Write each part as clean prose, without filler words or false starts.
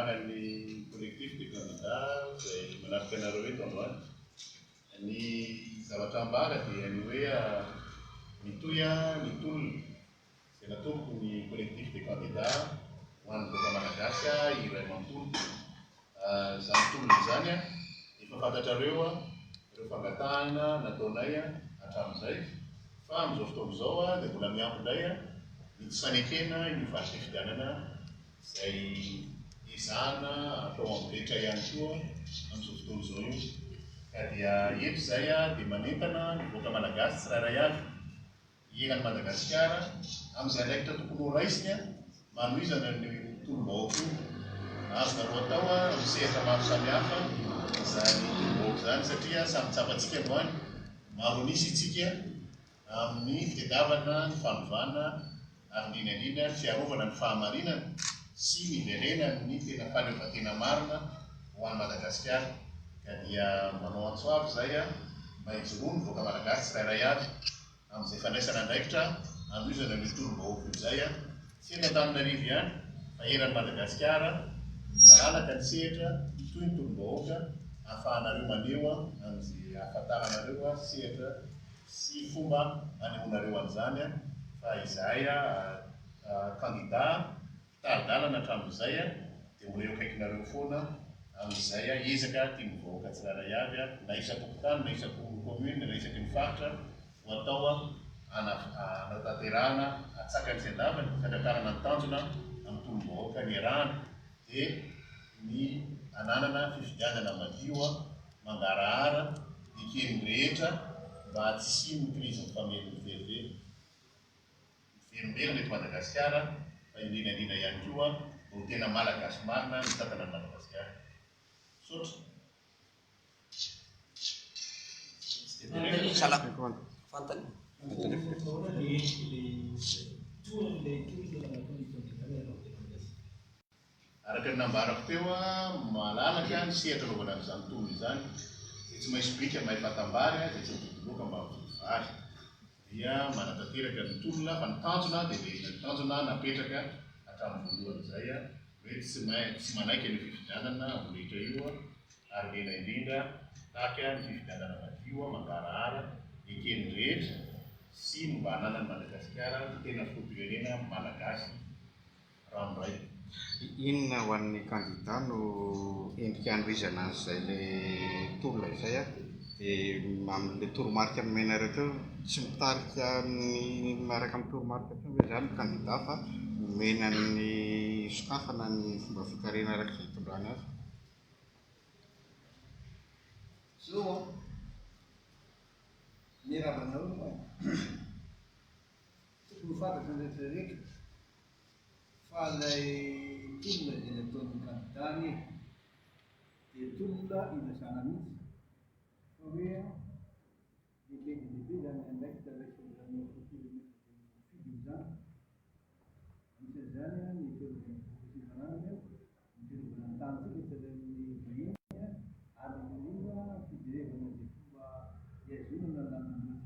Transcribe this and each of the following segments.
Amin'ny collectif de candidats izay manaraka anareo eto androany. Ny zavatra ambara dia ny hoe mitohy ny tolona izay nataoko ny collectif de candidats ho an'ny vahoaka malagasy iray manontolo. Izany tolona izany efa fantatrareo ireo fangatahana nataonay hatramin'izay, fa amin'izao fotoana izao dia mbola miampy indray ny tsy fanekena io valy fifidianana izay izana atao amin'ny rehetra ihany koa amin'izao fotoana izao io. Ka dia eto izay dia manentana ny vahoaka malagasy tsirairay avy ienan'i Madagasikara amin'izay andraikitra tokony ho raisiny manohizana ny tolom-bahoaka io. Azonareo atao misehatra maro samihafa izany tolom-bahoaka izany satria samy tsapantsika androany, maro nisy itsika amin'ny fitadiavana ny fanovana ary indrindra ny fiarovana ny fahamarinana sy niverena ny tena fahaleovantena marina ho an'i Madagasikara. Ka dia manao antso avy izay mba hijoroany vahoaka malagasy tsirairay avy amin'izay fandraisana andraikitra hanohizana ny tolom-bahoaka izay tsy eto Antananarivo ihany fa eran'i Madagasikara malalaka ny sehatra toy ny tolom-bahoaka ahafahanareo maneho amin'izay ahafantaranareo sehatra sy fomba hanehoanareo an'izany fa izahay candidat taridalana hatramin'izay dia mbola eo akaikinareo foana amin'izay ezaka tia mivahoaka tsirairay avy na isankopotany na isaky commune na isaky ny faritra ho atao hanatanterahana hatsaka ny zandavany fandatarana ny tanjona amin'ny tolom-bahoaka ny arahana dia ny ananana fifidianana madio mangarahara eken'ny rehetra mba tsy ny krizy mifamelony verimberina eto Madagasikara fa indrindra ihany koa ho tena malagasy marina ny tantanan'i Madagasikara. Sotra. Araka ny nambarako teo malalaka ny sehatra lovana amin'izany tolona izany dia tsy maintsy bika mahay fatambary dia tsy mitodoloka mba vary dia manatanteraka ny tolona fa ny tanjona dia ilay ny tanjona napetraka hatramin'ny voalohany izay hoe tsy manaiky ny fifidianana amin'ny rehetra io ary lena indrindra tahaka ny fifidianana madio mangarahara eken'ny rehetra sy ny mba hananan'i Madagasikara tena filoham-pirenena malagasy ranoray. Inona ho an'ny candidat no endrika andrizana an'izay ilay tolona izay dia amin'ilay toromarika nomena rehetra tsy mitarika ny miaraka amin'ny toromarika hoe izany candidat fa nomena ny sokafana ny fomba fikarena arak'izay hitondrana azy. Zao ny ravanareo fa tokony fantatra ny rehetrarehetra fa ilay tolona izay nataon'ny kandidany dia tolona inasana mihitsy fa hoe lehibe dia lehibe zany andraiky daraisany fidy izany anisan'izany ny fiarovana ny tany tsaran'ny vahiny ary indrindra fijerevana izay fomba hiazonana laman'olona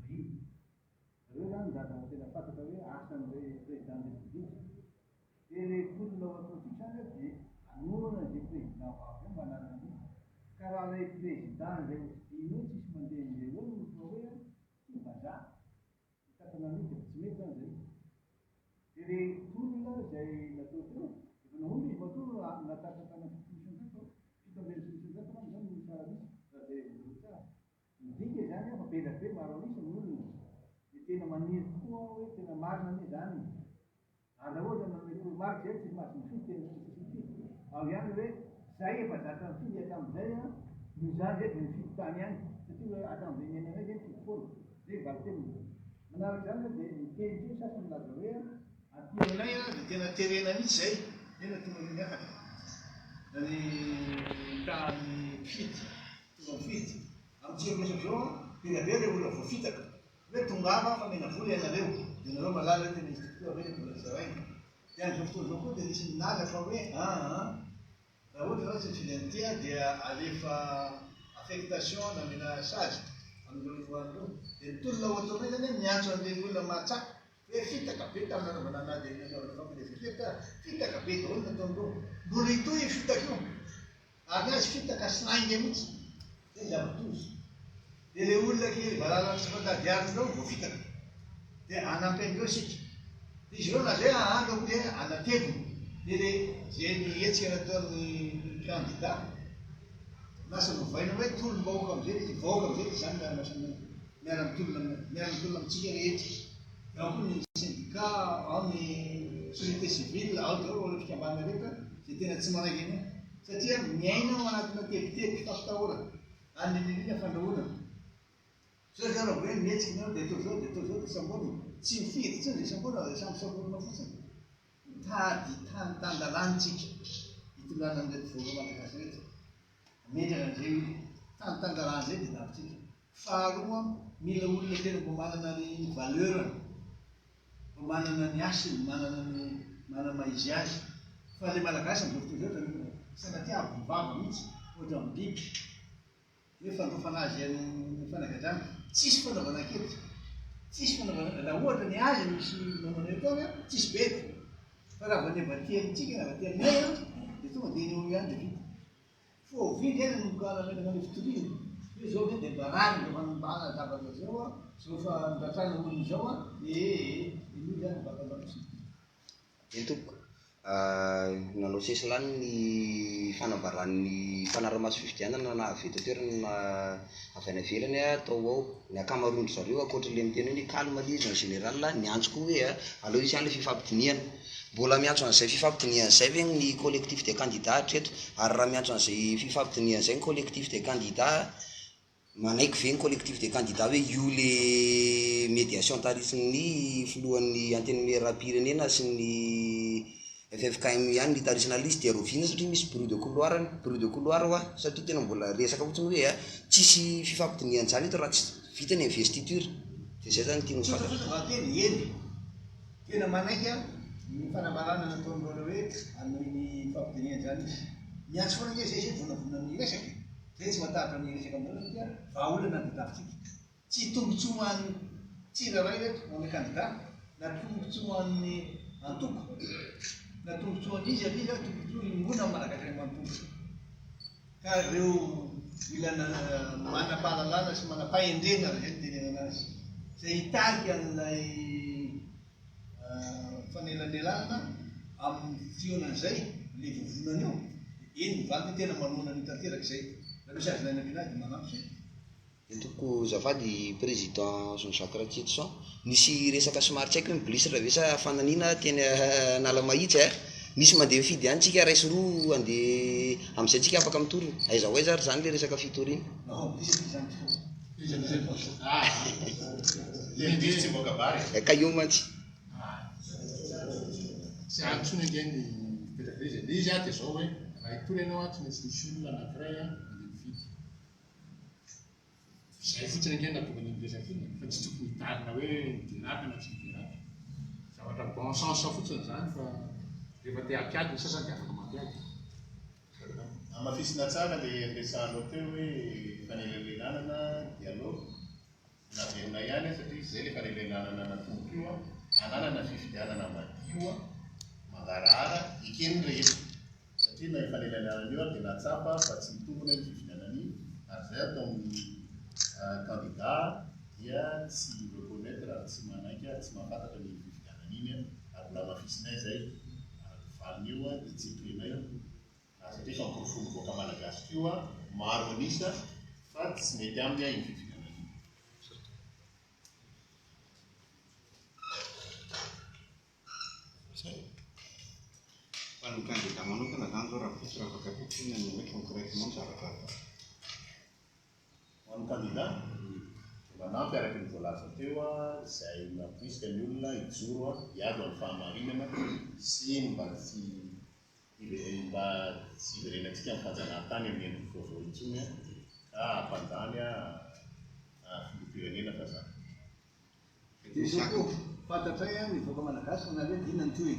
vahiny. Ireo zany zava tena fantatra hoe asan'ilay président de république. Dia ilay tolona ao atao zany dia hanorana izay président vavy mba nanana ka raha ilay président izay hosidiny io tsisy mandeha an'izay eo no fa hoe tsy vazaha takana an'io dia tsy mety zany zay. Dia ilay tolona izay natao teo efa nahono izy matoa natakatana fitonisan'izao fitambery fitonisan'izao zany ny tsara misy raha jerevana tsara. Midika zany fa be da be maro anisa ny olona dia tena maniry koa hoe tena marina anie zany. Ary raha ohatra manome toromarika zay tsy mahazo mifidy tena fifidy. Ao ihany hoe zay efa zatra mifidy hatramin'izay no zany zay dia mifidy tany ihany satria hoe hatramin'izay niainanay zay mifidy foana zay valitenina. Manaraka zany dia miteny teo sasany laza hoe atianay dia tena terena mihitsy zay tena tonga ny miakatra ny tany fidy tonga mifidy amintsika resaka zao tena be ilay olona voafitaka hoe tongava fa mena vola ianareo dia nareo malala tena izy tokoa hoe mbola zaraina. Dia amin'izao fotoana zao koa dia nisy ninaga fa hoe raha ohatra zany tsy fidentia dia alefa affectation namena sage amin'ireo voan'ireo dia ny tolona ao ataonay zany miantso an'ilay olona mahatsapa hoe fitaka be tamin'ny bananady fitaka be daholo nataon'ireo mbola itoy fitaka io ary azy fitaka sinainga mihitsy zay zavatozy. Dia ilay olona kely valala tsy fantadiarin'ireo vao fitaka dia anampy an'ireo sika dia izy ireo na zay ahandro hoe anateviny dia ilay zay nihetsika nataon'ny candidat lasa novaina hoe tolom-bahoaka am'izay izy vahoaka am'izay izy zany miara mitolona amitsika rehetra. Ao koa ny syndicat, ao ny société civile, ao daholo ireo fikambana rehetra zay tena tsy manaiky eny satria miaina ao anatina tebiteby fampitahorana any indrindra fandrahoana. Zao zany raha hoe mihetsika ianao dia atao zao dia sambonina tsy mifidy tsony dia sambonina dia samy sambonina fotsiny. Mitady tany-tandalàntsika hitondràna an'irety vahoaka malagasy rehetra. Metraka an'izay tany-tandalàna zay dia davitsika. Faharoa mila olona tena mbo manana ny valeurany, mbo manana ny asiny, manana maizy azy. Fa ilay malagasy amin'izao fotoana izao sanatia avovava mihitsy ohatra amin'ny biby hoe fandrofana azy amin'ny fanagadrana tsisy fanaovana kely tsisy fanaovana raha ohatra ny azy misy namana atao tsisy bety fa raha vao nevaty amintsika raha vaty aminay dia tonga dia eo ihany dia vita. Fô vindy any no karamena ny fitoriana hoe zao hoe dia barany rehefa nambana zavatra zao zao fa ndratrana olona zao dia io zany vatandaposika. Entoko nanao sesy lany ny fanambaran'ny fanaramaso fifidianana na avy eto toerana avy any ivelany atao ao ny akamaroany zareo ankoatr'le miteny hoe ny calme lizy en général ny antso koa hoe aleo isy any le fifampidiniana mbola miantso an'izay fifampidiniana izay ve ny collectif des candidats hatreto ary raha miantso an'izay fifampidiniana izay ny collectif des candidats manaiky ve ny collectif des candidats hoe io le médiation tarisin'ny filohan'ny antenimieram-pirenena sy ny FFKM ihany ny tarisina liste dia roviana satria misy bruit de couloir hoa satria tena mbola resaka fotsiny hoe tsisy fifampidiniana zany eto raha tsy vita ny investiture dia zay zany tiany fantatra eny tena manaiky ny fanambarana nataon'ireo hoe amin'ny fifampidiniana zany izy miantso foana nge zay zay vonavona ny resaka zay tsy matahatra ny resaka amin'ireo satria vahaolana ny davitsika tsy tombontsoan'ny tsiraray reto amin'ny candidat na tombontsoan'ny antoko na tombontsoan'ny izy ary izy tombontsoa ingona malagasy manotomboka ka ireo ilana manam-pahalalana sy manam-pahendrena raha zay tenenana azy zay hitarika an'ilay fanelanelana amin'ny fionan'izay le vovonany eo eny mivaly tena manoana ny tanteraka izay raha misy azy laina aminazy dia manampy zay. Entoko zafady président Jean-Jacques Ratitso, nisy resaka somary tsy haiko hoe mibilisitra ve sa fananina teny Analamahitsy nisy mandeha mifidy ihany tsika raisy roa andeha amin'izay tsika afaka mitorina aiza ho aiza ary zany le resaka fitoriana. Tsy boaka bary. Ka io mantsy sy antsony indray ny mipetraka izy dia izy dia zao hoe raha hitory ianao tsy maintsy misy olona anankiray andeha mifidy zay fotsiny indray natokany miresaka iny fa tsy tokony hitarina hoe midiraka na tsy midiraka zavatra bon sens fotsiny zany fa rehefa te hampiady ny sasany dia afaka mampiady. Amafisina tsara le ampiasanao teo hoe fanelelanana dialogue na verina ihany satria zay le fanelelanana natomboka io ananana fifidianana madio mangarahara ikeny rehetra satria na fanelelanana io dia natsapa fa tsy mitombona ny fifidianana iny ary zay atao amin'ny candidat dia tsy reconnaître raha tsy manaiky tsy mahafantatra ny fifidianana iny ary mbola mafisinay zay valin'io dia tsy hitorinay satria fa miporofolo boaka malagasy io maro anisa fa tsy mety aminy iny fifidianana iny. Fa ny candidat manokana zany zao raha fotsy raha afaka tokoina ny hoe concrètement zavatra atao. Ho an'ny candidat manampy araky ny voalaza teo izay nampoisika ny olona hijoro hiaro amin'ny fahamarinana sy mba tsy iverenantsika amin'ny fanjanahantany amin'ny endriny vaovao intsony ka hampandany filoham-pirenena fa zany. Dia zao koa fantatray ny voaka malagasy nareo dina ny toy.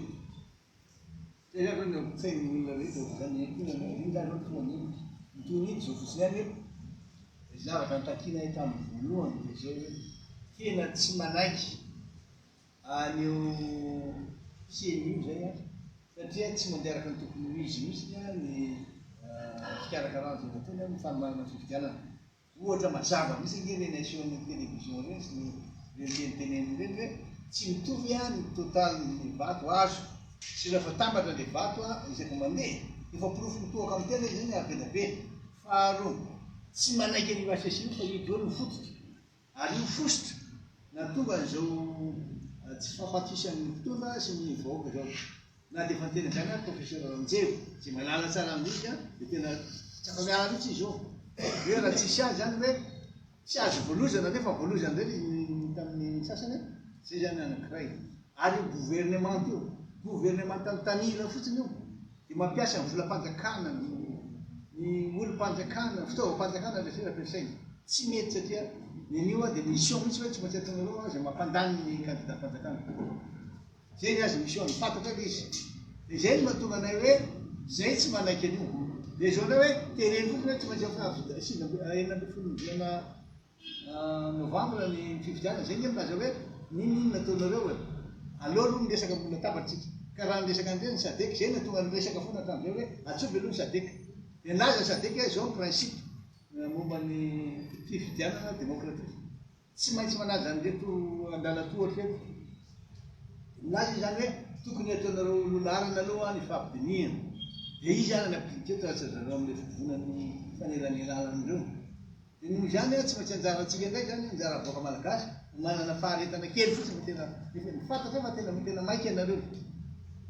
Tena hoe ny sain'ny olona rehetra zany indrindra tonga ny toy iny zao fotsiny ihany hoe zavatra nitakiana tamin'ny voalohany dia zao hoe tena tsy manaiky anio CNU zay satria tsy mandeha ny tokony izy mihitsy ny fikarakarana tena ny fanomanana fifidianana. Ohatra mazava misy ny nation'ny télévision reny sy ny teneniteneny reny hoe tsy mitovy ny total ny vato azo sy rehefa tambatra le vato isaky mandeha efa pirofo mitoaka amin'ny tena izy zany be da be. Faharoa tsy manaiky ny vasesiny fa io daholo mifototra ary io fosotra na tonga an'izao tsy fampatisian'ny mpitondra sy ny vahoaka zao na dia efa tena zany professeur Ranjevo tsy malala tsara amin'izy dia tena tsy afa miala mihitsy izy io hoe raha tsisy azy zany hoe tsy azo voalozana nefa voalozana indray tamin'ny sasany zay zany anankiray. Ary gouvernement io gouvernement tantanila fotsiny io dia mampiasa ny volam-panjakana ny olo-panjakana fitaovam-panjakana rehetra ampiasaina tsy mety satria nenio dia mission mihitsy hoe tsy maintsy ataonareo zay mampandany ny candidat fanjakana zay ny azy mission fantatra le izy dia zay no mahatonga anay hoe zay tsy manaiky an'io dia zao ndray hoe tereny fotsiny hoe tsy maintsy enina ambin'ny folo ny volana novambra ny fifidianana zay ny milaza hoe ninonino nataonareo aleo aloha miresaka ambony latabatsika ka raha niresaka an'izay ny sadek zay natonga niresaka foana hatramin'izay hoe atsoby aloha ny sadek dia naza sadek zao ny principe momba ny fifidianana démocratique tsy maintsy manaja an'ireto andalatohatra eto nazy zany hoe tokony ataonareo lolarina aloha ny fampidiniana dia izy zany nampidiniko eto atsazareo amin'ilay fivonany fanelanelalan'ireo dia noho izany tsy maintsy anjarantsika indray zany anjara boaka malagasy manana faharetana kely fotsiny tena mifantatra fa tena maika ianareo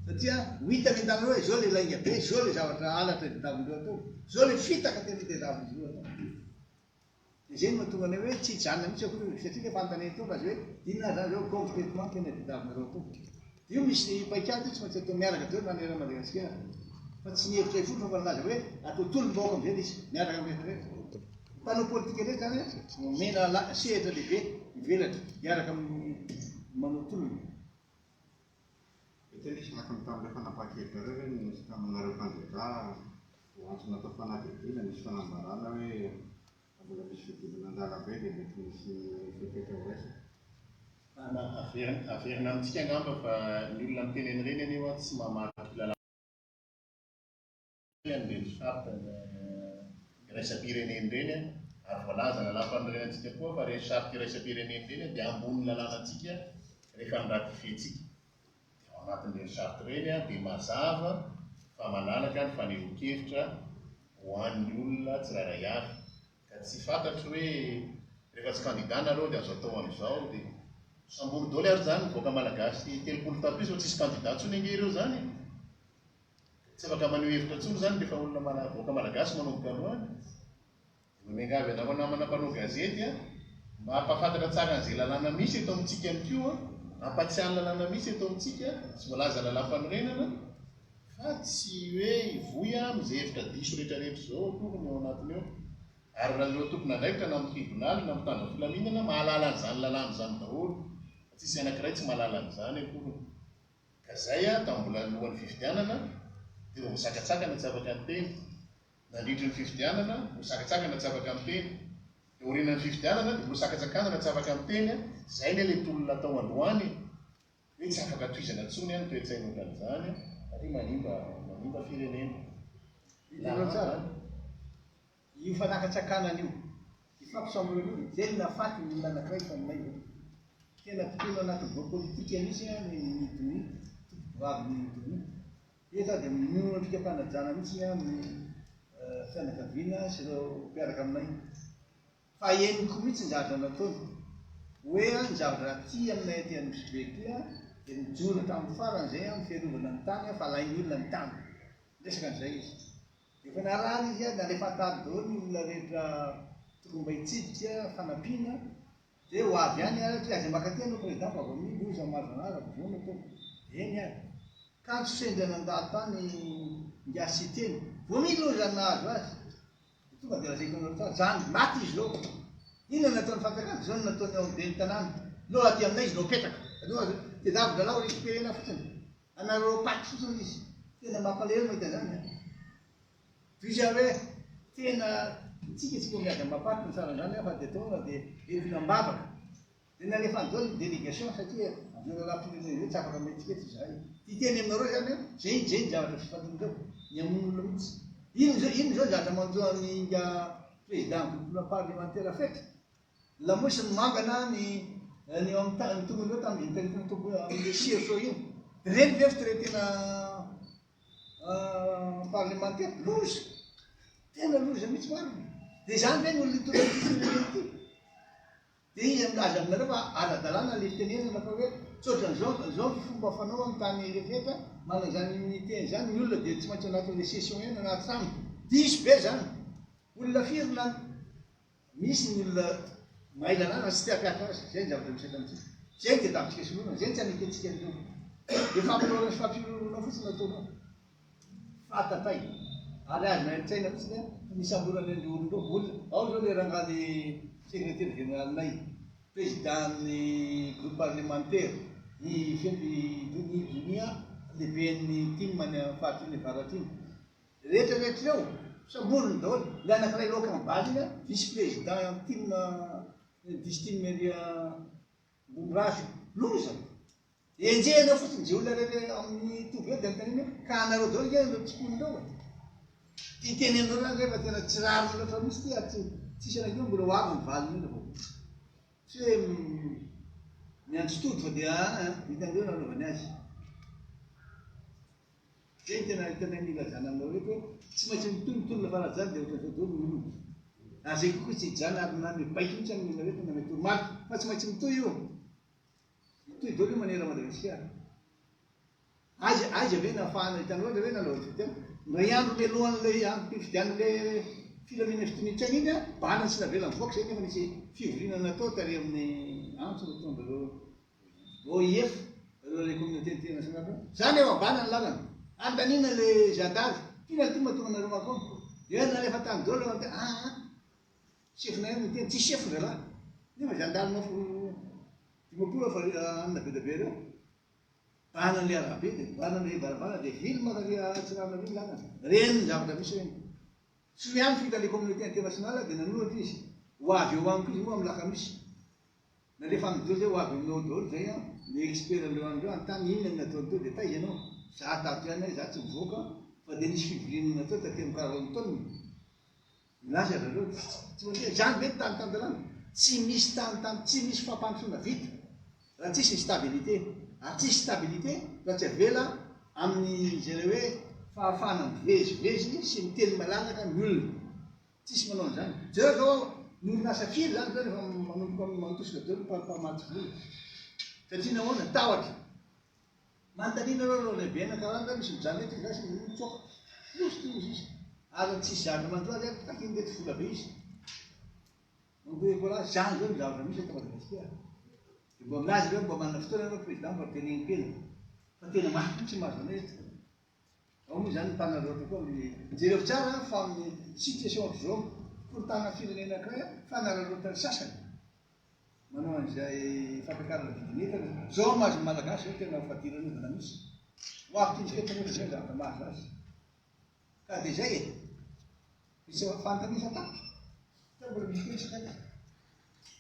satria ho hita ny andanareo zao le lainga be zao le zavatra alatra tadiavin'ireo atao zao le fitaka tena tadiavin'izy ireo atao dia zay no mahatonga anay hoe tsy hijanona mihitsy akory satria le fantany to fa zay hoe inona zany reo complètement tena tadiavin'ireo atao io misy paikady tsy maintsy atao miaraka teo manera Madagasikara fa tsy nihevitra fotsiny fa nilaza hoe atao tolom-baoaka amin'izay izy miaraka amin'ny rehetra mpanao politika rehetra zany mena sehatra lehibe mivelatra miaraka amin'ny manao tolona. Tena isy nakany tamin'ilay fanapahan-kevitra reo hoe nisy taminareo candidat ho antsona atao fanadihadiana misy fanambarana hoe mbola misy fidilana an-dalambe dia mety misy fepetra ho resaka. Averina amintsika angamba fa ny olona miteneny reny anio tsy mamaky lalàna ny charte iraisam-pireneny reny ary voalaza lalam-panorenantsika koa fa re charte iraisam-pireneny reny dia ambony lalànantsika rehefa niratifentsika dia ao anatin'ireny charte reny dia mazava fa manaraka ny fanehoan-kevitra ho an'ny olona tsirairay avy ka tsy fantatro hoe rehefa tsy kandidana areo dia azo atao an'izao dia sambolo daholo ary zany voaka malagasy 30 tapiso fa tsisy candidat tsony ange ireo zany tsy afaka maneho hevitra tsony zany rehefa olona voaka malagasy manomboka aloany nomengavy anao namana mpanao gazety a mampafantatra tsara an'izay lalàna misy eto amintsika any koa ampatsiahany lalàna misy eto amintsika tsy voalaza lalam-panorenana fa tsy hoe ivoy amin'izay hevitra diso rehetrarehetra zao tokony ao anatiny eo ary raha ireo tompona andraikitra na amin'ny tribonaly na amin'ny tany filaminana mahalala an'izany lalàna zany daholo tsisy anankiray tsy mahalala an'izany akory ka zay a tambola alohan'ny fifidianana dia hosakatsakana tsy afaka ny teny nandritry ny fifidianana hosakatsakana tsy afaka amin'ny teny dia orinan'ny fifidianana dia hosakatsakana tsy afaka amin'ny teny zay ny le tolona atao androany hoe tsy afaka toizana tsony any toe-tsaina ohatran'izany satria manimba firenena hitanao tsara io fanakatsakanan io ifampisamborana io zay nafaty ny olona anankiray taminay tena tontolo anaty voa politika misy ny midony vavy ny midony eta dia minono fikam-panajana mihitsy amin'ny fianakaviana sy ireo mpiaraka aminay fa eniko mihitsy ny zavatra nataony hoe ny zavatra ty aminay aty amin'ny Sibeklia dia mijoro tamin'ny farany zay amin'ny fiarovana ny tany fa lainy olona ny tany resaka an'izay izy efa narary izy a nalefa atary daholo ny olona rehetra tokony mba hitsidika fanampiana dia ho avy any ary aza makaty anao président fa vao mily oza marzanara vona to eny ary kanto sendrana andalo tany ngiasy teny vao mily oza nahazo azy tonga dia lazaiko anao tsara zany maty izy lo inona nataony fantakana zao no nataony ao amin'ny tanàna lo aty aminay izy lo petraka aloha dia davitra lao récupérena fotsiny anareo paty fotsiny izy tena mampalelo mahita zany izy hoe tena tsika miady mampaty ny sarany zany fa dia tonga dia evinambavaka dia nalefa an'izao ny délégation satria am'zao tsy afaka metsiketsy zay titeny aminareo zany zay ny zavatra fifantonareo ny amon'olona mihitsy ino zao zavatra manjoa ny nga président groupe parlementaire fetra lamosy ny mangana ny tombon'ireo tamin'ny taritiny tombo amin'le CFO io reny lefitra tena parlementaire loza tena loza mihitsy marina dia zany reny olona tonga ty dia izy milaza aminareo fa ara-dalàna le fitenenana fa hoe tsoatran'izao fomba fanao amin'ny tany rehetra manana zany unité zany ny olona dia tsy maintsy anatin'le session eny anaty trano diso be zany olona firina misy ny olona mahay lalàna tsy tiapiaka azy zay ny zavatra misaka amintsika zay dia davitsika solona zay tsy aniketsika an'izao dia fampilorana sy fampilorana fotsiny ataonao fatatay ary azy nahetsaina fotsiny misamborana ny olondro olona ao zao le rangaly secrétaire généralinay présidentny groupe parlementaire ny dunia lehiben'ny timany fahatriny varatiny rehetrarehetra eo samborony daholo le anankiray loka mibalina vice président tim distimeria bombrasy loza enjehana fotsiny zay olona rehetra amin'ny toby eo dia antaniny ka anareo daholo zay tsiponindreo titeny aminareo zany rehefa tena tsy rariny loatra misy ty ary tsisy anakio mbola ho avy mivaliny io vao tsy hoe miandro todo fa dia hitandreo nanaovany azy zay tena milazana aminao reto hoe tsy maintsy mitonitolona farazany dia ohatran'izao daholo ny olona azay kokoa tsy hijana ary na mibaiko mihitsy amin'ny olona reto na metoromaly fa tsy maintsy mitoy io mitoy daholo io manera Madagasikara azy ave nafahana hitanao le hoe nalaotra tena ray andro melohan'le ampifidian'le filamina fitonitsany iny a banany sy navela mivoaka zay nefa nisy fivoriana natao tary amin'ny antso tonga reo OIF le communauté internationale zany eo ambana ny lalana andanina le gendarme ina ty mahatonga nareo makao dia nalefa tany daholo chefna ny tena tsy chef zalahy nefa gendarme dimapolo fa anina be da be reo banany le arabe dia banany le varavara dia vily makaria tsirana vily lalana reny ny zavatra misy reny sy miany fita le communauté internationale dia nanohatra izy ho avy eo amiko izy moa amin'ny lakamisy nalefa amindreo zay ho avy aminao daholo zay ny expert andreo andreo antany inona ny natao teo dia taiza anao za tato ihany za tsy mivoaka fa dia nisy fivorinana natao tatemy karazany taoniny milaza zareo tsy mandeha zany be tany tany tsy misy tany tsy misy fampandrosoana vita raha tsisy stabilité ary tsisy stabilité raha tsy avela amin'ny zay le hoe fahafahana mivezivezy sy miteny malalaka ny olona tsisy manao an'izany zao zao Ny orinasa firy zany zany rehefa manomboka manotosika daholo mpamatsy vola. Satria nahoana tahotra. Manontaniana reo lehibe anankarany zany misy mijanona eto gasy mitsoka. Loso izy. Ary tsisy zavatra mandoa zany takin'irety vola be izy. Hoe koa zany zao ny zavatra misy eto Madagasikara. Mba aminazy reo mba manana fotoana reo président mba teneny tena. Fa tena mafy tsy mahazo an'eto. Ao moa zany tanareo koa mijereo tsara fa amin'ny situation zao korotana firenena anankiray fanararotany sasany. Manao an'izay fampiakarana vidin'entana. Zao mahazo malagasy zao tena fadirana odana misy. Ho afitintsika eto moa zay zavatra mahazo azy. Ka dia zay e. Misy fantanisa tapitra. Mbola misy koa isaka.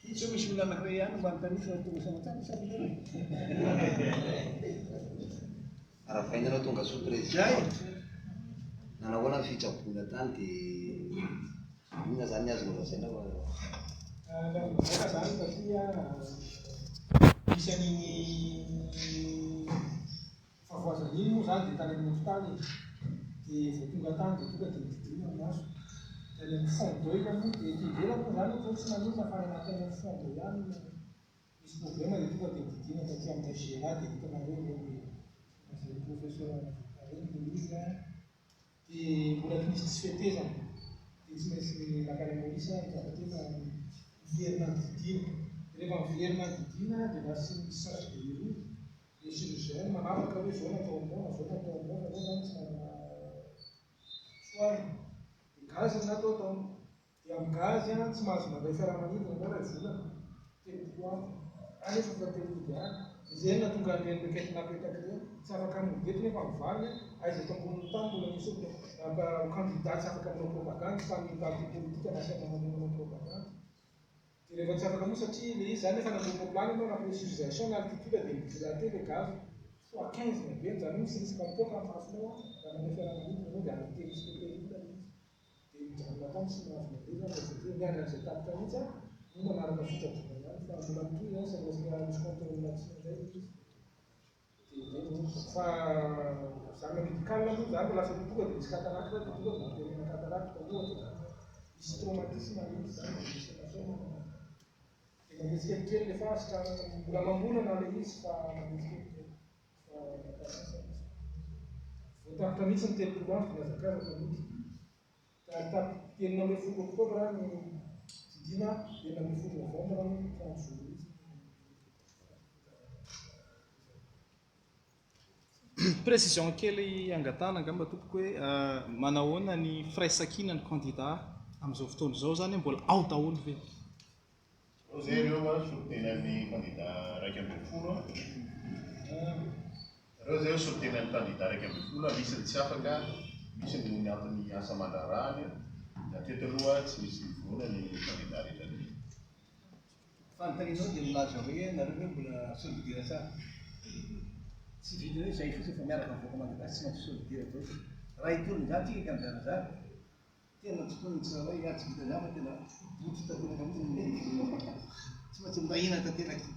Itsy misy olona anankiray ihany mantanisa tonga samatsara safidy. Arafainareo tonga surprise. Zay. Nanahoana ny fitsaboana tany dia inona zany azo lazaina fa Eka zany satria misy an'iny favoazana iny moa zany dia tany amin'ny hopitaly dia vao tonga tany dia tonga dia mididina aminazy. Dia ny fond d'eau moa dia ety ivelany moa zany ohatry tsy maninona fa anatin'ny amin'ny fond d'eau ihany misy problème dia tonga dia mididina satria amin'ny GRA dia hitanareo le professeur Reny dia izy dia mbola misy tsy fetezana. Dia tsy maintsy nakany polisa zavatena miverina didina. Rehefa miverina didina dia lasa misy saratra de roa dia chirurgien manapaka hoe zao natao ambona, zao natao ambona, zao zany tsy manana soary. Dia gazy no natao tao. Dia amin'ny gazy tsy mahazo mandray fiaramanidina moa ilay volana. Telopolo andro. Anefa fa telopolo andro. Izay nahatonga an'ireny requête napetaka ireny tsy afaka mody nefa mivaly aiza eto ambonin'ny tany mbola misy candidat tsy afaka manao propagande tamin'ny parti politique nasiana manao propagande. Dia rehefa tsy afaka moa satria le izy zany efa nanomboka plany ianao na pressurisation na altitude dia midilaté le gaz soit 15 na be zany misy risque mipoaka amin'ny masonao raha manao fiaramanidina ianao dia arrêté risque pellicule izy. Dia mijanona tany sy mahazo mandeha zany miala an'izay tapitra mihitsy no manaraka fitsaboana zany fa mbola mitohy zany sabatsy misy contrôlation zay izy. Fa zany médical moa zany mbola lasa tonga dia misy cataracte dia tonga dia mampirenena cataracte ohatra misy traumatisme izy zany misy nasoma dia manetsika kelikely le fasika mbola mambonana le izy fa manetsika kelikely fa voatapitra mihitsy ny telopolo andro nazakazaka mihitsy ary tapitra 9 oktobra ny didina 9 novembre ny 30 jour. Précision kely angatana angamba tompoko hoe manahoana ny firaisan-kina ny candidat amin'izao fotoana izao zany mbola ao daholo ve? Zay reo solotenan'ny candidat raiky ambin'ny folo. Reo zay solotenan'ny candidat raiky ambin'ny folo, misy ny tsy afaka, misy ny miantony asa aman-drahany, da teto aloha tsy misy vola ny candidat rehetra rehetra. Fanontanianao dia milaza hoe nareo hoe mbola solidira tsara. Tsy vidy hoe zay fotsy efa miaraka mivoaka malagasy tsy maintsy solidira daholo. Raha hitolony zany tsika ka mizara zara. Tena tokony tsy hoe ia tsy vita zany fa tena boty tanteraka mihitsy. Tsy maintsy mirahina tanteraka.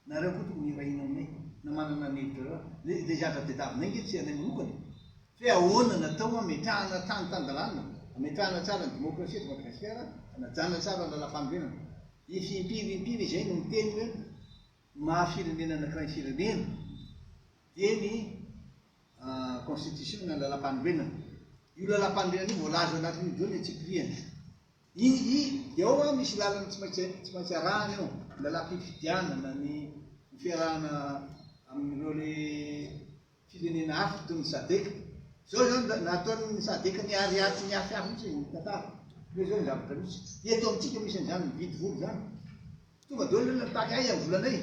Nareo koa tokony mirahina aminay na manana ny hevitra reo. Le zatra tadiavinay nge tsy anay manokana. Fe ahoana natao ametrahana tany tandalana, ametrahana tsara ny démocratie eto Madagasikara, anajanona tsara ny lalam-panorenana. Impiry izay no miteny hoe mahafirenena anankiray firenena dia ny constitution na lalam-panorenana. Io lalam-panorenana io voalaza anatin'io daholo ny antsikovriana. Iny dia ao misy lalana tsy maintsy arahana eo, lalam-pifidianana ny fiarahana amin'ireo le firenena hafa toy ny SADC. Zao zao nataon'ny SADC ny ariaty ny hafihafa mihitsy ny tantara. Hoe zao ny zavatra misy. Eto amintsika misy an'izany mividy volo zany. Tonga daholo nataky ay amin'ny volanay.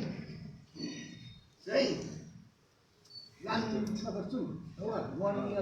Zay. Lany tsy fantatrony. Ahoana, moana ny